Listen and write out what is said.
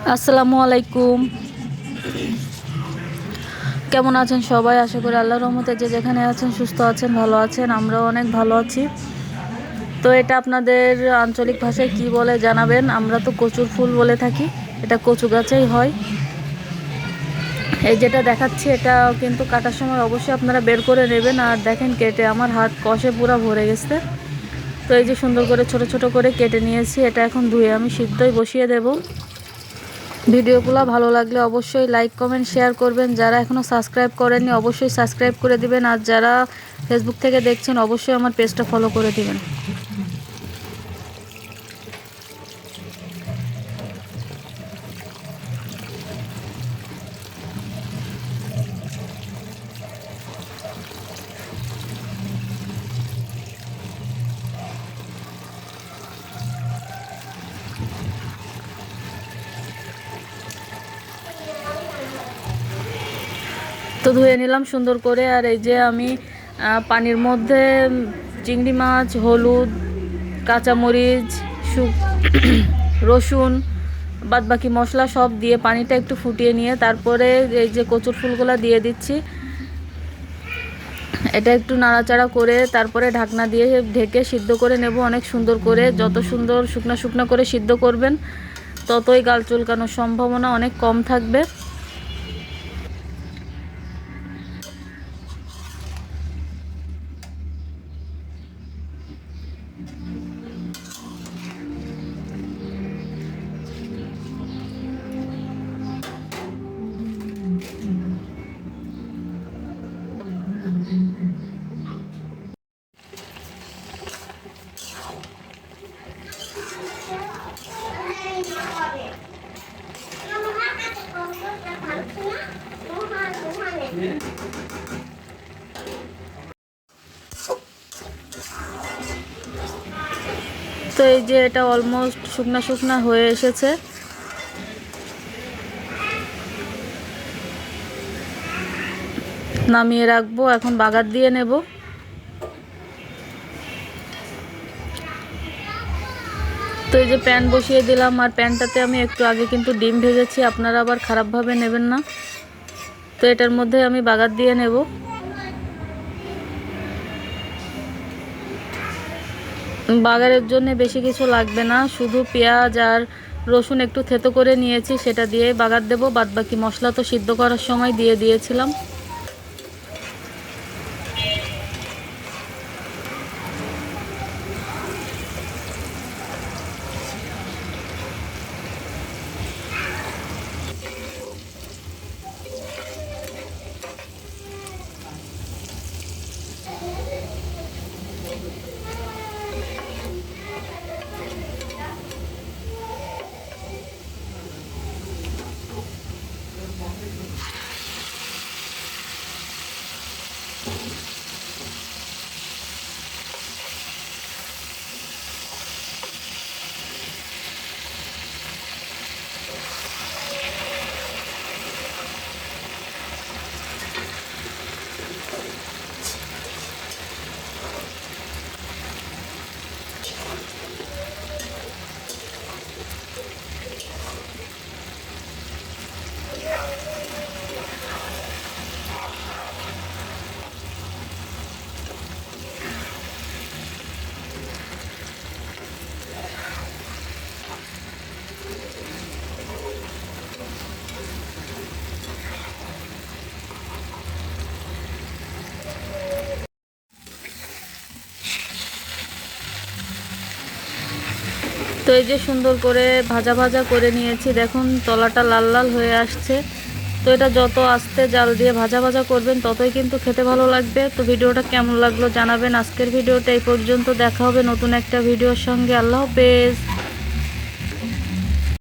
আসসালামু আলাইকুম। কেমন আছেন সবাই? আশা করি আল্লাহর রহমতে যে যেখানে আছেন সুস্থ আছেন, ভালো আছেন। আমরাও অনেক ভালো আছি। তো এটা আপনাদের আঞ্চলিক ভাষায় কি বলে জানাবেন। আমরা তো কচুর ফুল বলে থাকি, এটা কচু গাছেই হয়। এই যেটা দেখাচ্ছি এটা কিন্তু কাটার সময় অবশ্যই আপনারা বের করে নেবেন। আর দেখেন কেটে আমার হাত কষে পুরো ভরে গেছে। তো এই যে সুন্দর করে ছোট ছোট করে কেটে নিয়েছি, এটা এখন ধুয়ে আমি সিদ্ধই বসিয়ে দেব। ভিডিওগুলো ভালো লাগলে অবশ্যই লাইক কমেন্ট শেয়ার করবেন। যারা এখনও সাবস্ক্রাইব করেননি অবশ্যই সাবস্ক্রাইব করে দিবেন। আর যারা ফেসবুক থেকে দেখছেন অবশ্যই আমার পেজটা ফলো করে দিবেন। তো ধুয়ে নিলাম সুন্দর করে। আর এই যে আমি পানির মধ্যে চিংড়ি মাছ, হলুদ, কাঁচামরিচ, রসুন, বাদবাকি মশলা সব দিয়ে পানিটা একটু ফুটিয়ে নিয়ে তারপরে এই যে কচুর ফুলগুলো দিয়ে দিচ্ছি। এটা একটু নাড়াচাড়া করে তারপরে ঢাকনা দিয়ে ঢেকে সিদ্ধ করে নেব অনেক সুন্দর করে। যত সুন্দর শুকনো শুকনো করে সিদ্ধ করবেন ততই গাল চুলকানোর সম্ভাবনা অনেক কম থাকবে। তো এই যে এটা অলমোস্ট শুকনা শুকনা হয়ে এসেছে। নামিয়ে রাখবো, এখন বাগার দিয়ে নেব। তো এই যে প্যান বসিয়ে দিলাম, আর প্যানটাতে আমি একটু আগে কিন্তু ডিম ভেজেছি, আপনারা আবার খারাপভাবে নেবেন না। তো এটার মধ্যে আমি বাগার দিয়ে নেব। বাগারের জন্য বেশি কিছু লাগবে না, শুধু পেঁয়াজ আর রসুন একটু থেতো করে নিয়েছি, সেটা দিয়ে বাগার দেব। বাদবাকি মশলা তো সিদ্ধ করার সময় দিয়ে দিয়েছিলাম। তো এই যে সুন্দর করে ভাজা ভাজা করে নিয়েছি, দেখুন তলাটা লাল লাল হয়ে আসছে। তো এটা যত আস্তে জাল দিয়ে ভাজা ভাজা করবেন ততই কিন্তু খেতে ভালো লাগবে। তো ভিডিওটা কেমন লাগলো জানাবেন। আজকের ভিডিওটা এই পর্যন্ত, দেখা হবে নতুন একটা ভিডিওর সঙ্গে। আল্লাহ হাফেজ।